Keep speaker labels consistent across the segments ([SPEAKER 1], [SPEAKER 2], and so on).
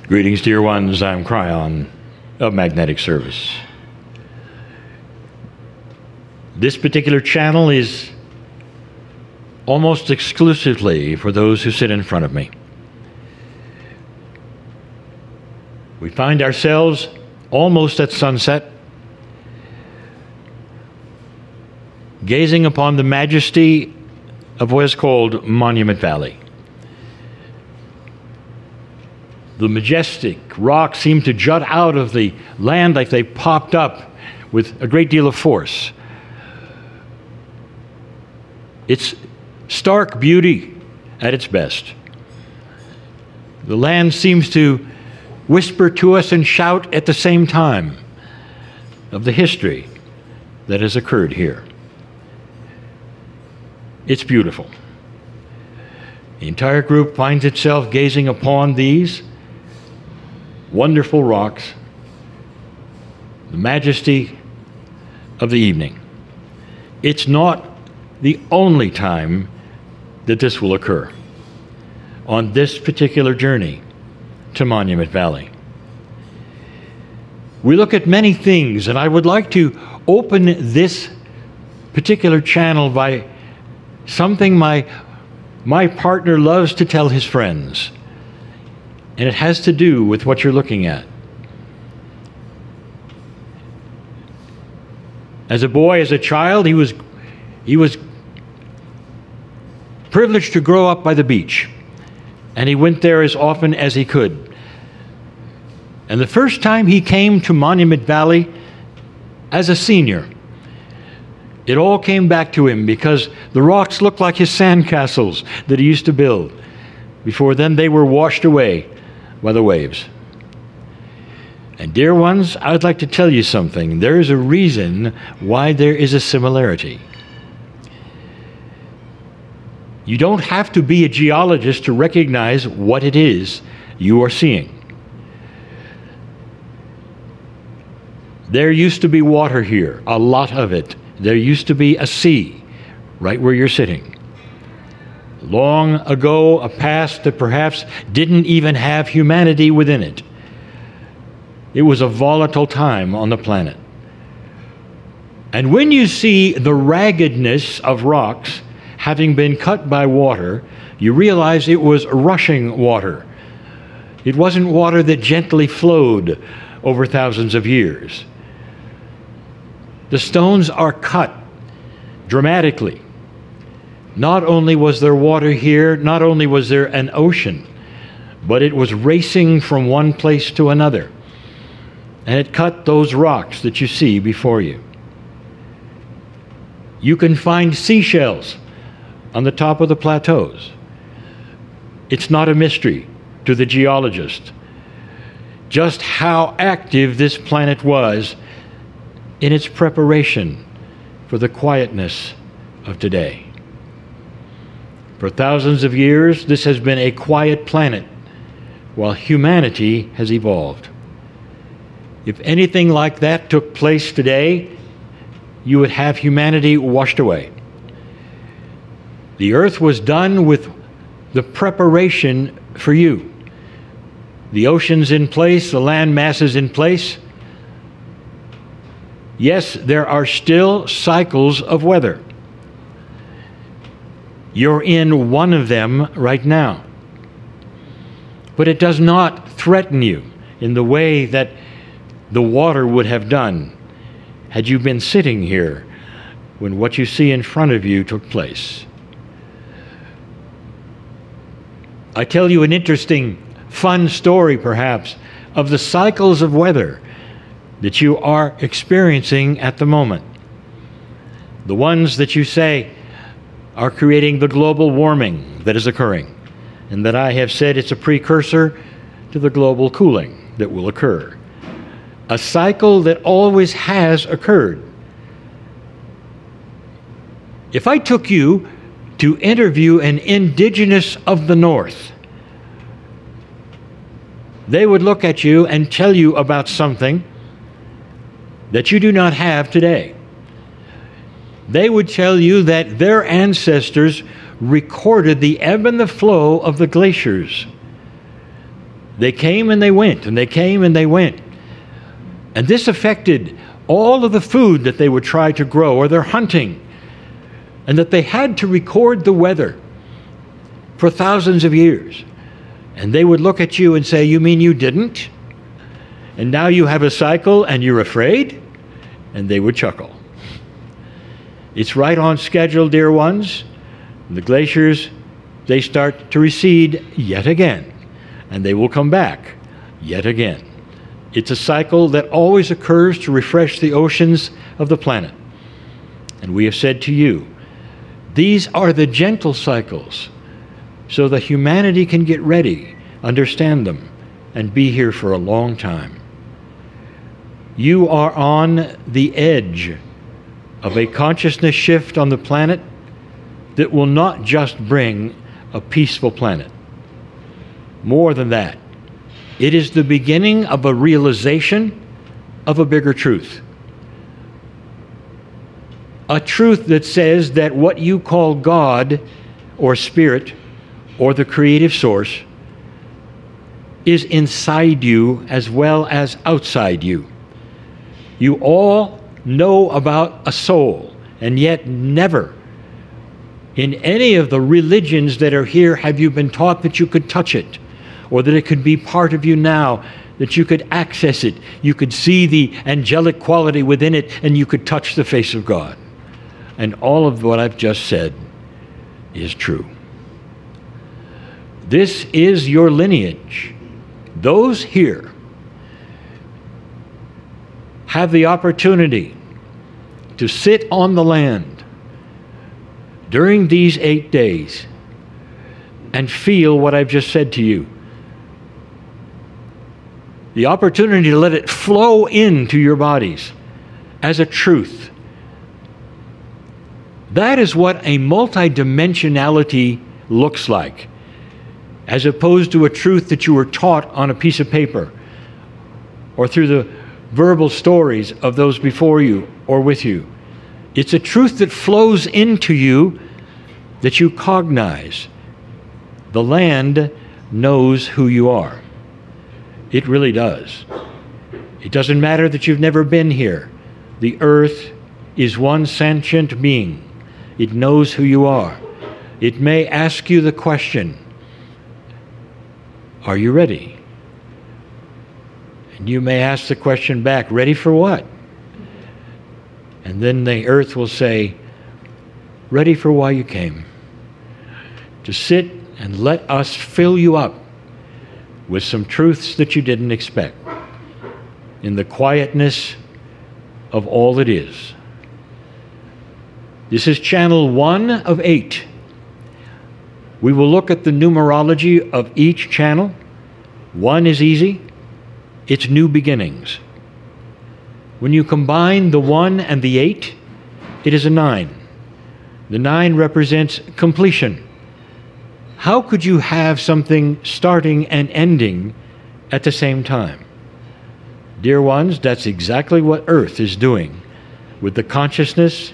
[SPEAKER 1] Greetings, dear ones. I'm Kryon of Magnetic Service. This particular channel is almost exclusively for those who sit in front of me. We find ourselves almost at sunset, gazing upon the majesty of what is called Monument Valley. The majestic rocks seem to jut out of the land like they popped up with a great deal of force. It's stark beauty at its best. The land seems to whisper to us and shout at the same time of the history that has occurred here. It's beautiful. The entire group finds itself gazing upon these wonderful rocks, the majesty of the evening. It's not the only time that this will occur on this particular journey to Monument Valley. We look at many things, and I would like to open this particular channel by something my partner loves to tell his friends. And it has to do with what you're looking at. As a boy, as a child, he was privileged to grow up by the beach. And he went there as often as he could. And the first time he came to Monument Valley as a senior, it all came back to him because the rocks looked like his sandcastles that he used to build. Before then, they were washed away by the waves. And dear ones, I'd like to tell you something. There is a reason why there is a similarity. You don't have to be a geologist to recognize what it is you are seeing. There used to be water here, a lot of it. There used to be a sea right where you're sitting. Long ago, a past that perhaps didn't even have humanity within it. It was a volatile time on the planet. And when you see the raggedness of rocks having been cut by water, you realize it was rushing water. It wasn't water that gently flowed over thousands of years. The stones are cut dramatically. Not only was there water here, not only was there an ocean, but it was racing from one place to another. And it cut those rocks that you see before you. You can find seashells on the top of the plateaus. It's not a mystery to the geologist just how active this planet was in its preparation for the quietness of today. For thousands of years, this has been a quiet planet, while humanity has evolved. If anything like that took place today, you would have humanity washed away. The earth was done with the preparation for you. The ocean's in place, the land masses in place. Yes, there are still cycles of weather. You're in one of them right now. But it does not threaten you in the way that the water would have done had you been sitting here when what you see in front of you took place. I tell you an interesting, fun story perhaps of the cycles of weather that you are experiencing at the moment. The ones that you say are creating the global warming that is occurring, and that I have said it's a precursor to the global cooling that will occur. A cycle that always has occurred. If I took you to interview an indigenous of the North, they would look at you and tell you about something that you do not have today. They would tell you that their ancestors recorded the ebb and the flow of the glaciers They came and they went, and they came and they went. And this affected all of the food that they would try to grow, or their hunting, and that they had to record the weather for thousands of years. And they would look at you and say, "You mean you didn't? And now you have a cycle and you're afraid?" And they would chuckle. It's right on schedule, dear ones. The glaciers, they start to recede yet again, and they will come back yet again. It's a cycle that always occurs to refresh the oceans of the planet. And we have said to you, these are the gentle cycles, so that humanity can get ready, understand them, and be here for a long time. You are on the edge of a consciousness shift on the planet that will not just bring a peaceful planet. More than that, it is the beginning of a realization of a bigger truth. A truth that says that what you call God or Spirit or the creative source is inside you as well as outside you. You all know about a soul, and yet never in any of the religions that are here have you been taught that you could touch it, or that it could be part of you now, that you could access it, you could see the angelic quality within it, and you could touch the face of God. And all of what I've just said is true. This is your lineage. Those here have the opportunity to sit on the land during these 8 days and feel what I've just said to you. The opportunity to let it flow into your bodies as a truth. That is what a multidimensionality looks like, as opposed to a truth that you were taught on a piece of paper or through the verbal stories of those before you or with you. It's a truth that flows into you, that you cognize. The land knows who you are. It really does. It doesn't matter that you've never been here. The earth is one sentient being. It knows who you are. It may ask you the question, are you ready? And you may ask the question back, ready for what? And then the earth will say, ready for why you came. To sit and let us fill you up with some truths that you didn't expect, in the quietness of all that is. This is channel 1 of 8. We will look at the numerology of each channel. 1 is easy. It's new beginnings. When you combine the 1 and the 8, it is a 9. The 9 represents completion. How could you have something starting and ending at the same time? Dear ones, that's exactly what Earth is doing with the consciousness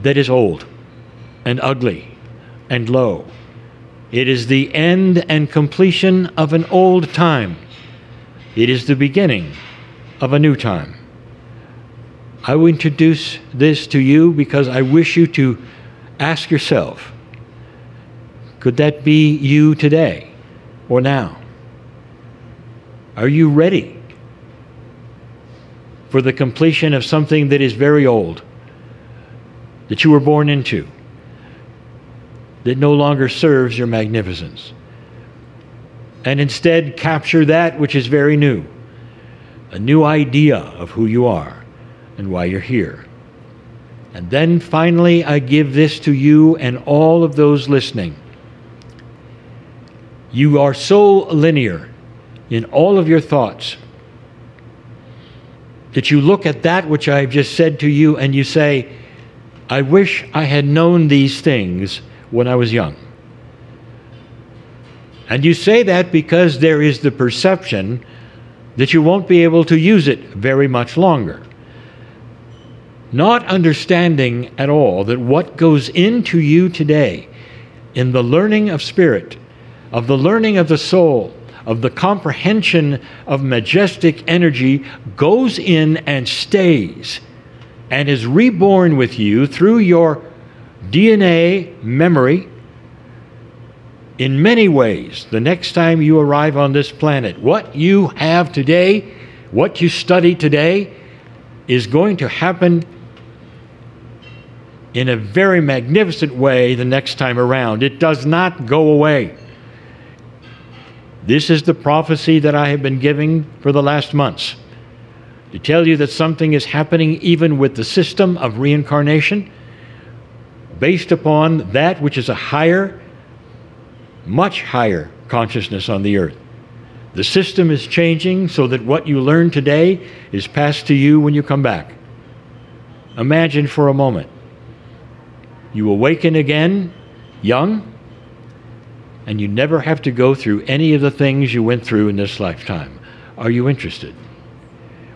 [SPEAKER 1] that is old and ugly and low. It is the end and completion of an old time. It is the beginning of a new time. I will introduce this to you because I wish you to ask yourself, could that be you today or now? Are you ready for the completion of something that is very old, that you were born into, that no longer serves your magnificence, and instead capture that which is very new, a new idea of who you are and why you're here? And then finally, I give this to you and all of those listening. You are so linear in all of your thoughts that you look at that which I've just said to you and you say, I wish I had known these things when I was young. And you say that because there is the perception that you won't be able to use it very much longer. Not understanding at all that what goes into you today in the learning of spirit, of the learning of the soul, of the comprehension of majestic energy goes in and stays and is reborn with you through your DNA memory in many ways the next time you arrive on this planet. What you have today, what you study today, is going to happen in a very magnificent way the next time around. It does not go away. This is the prophecy that I have been giving for the last months, to tell you that something is happening even with the system of reincarnation, based upon that which is a higher, much higher consciousness on the earth. The system is changing so that what you learn today is passed to you when you come back. Imagine for a moment, you awaken again, young, and you never have to go through any of the things you went through in this lifetime. Are you interested?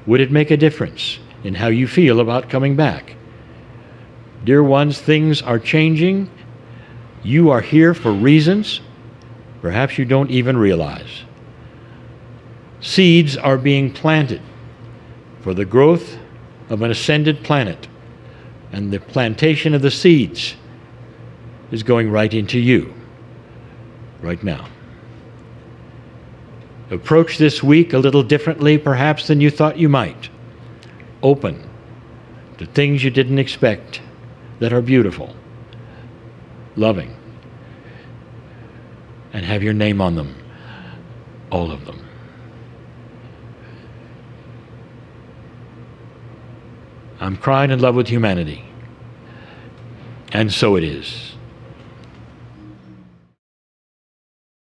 [SPEAKER 1] Would it make a difference in how you feel about coming back? Dear ones, things are changing. You are here for reasons perhaps you don't even realize. Seeds are being planted for the growth of an ascended planet, and the plantation of the seeds is going right into you right now. Approach this week a little differently perhaps than you thought you might. Open to things you didn't expect that are beautiful, loving, and have your name on them, all of them. I'm crying in love with humanity, and so it is.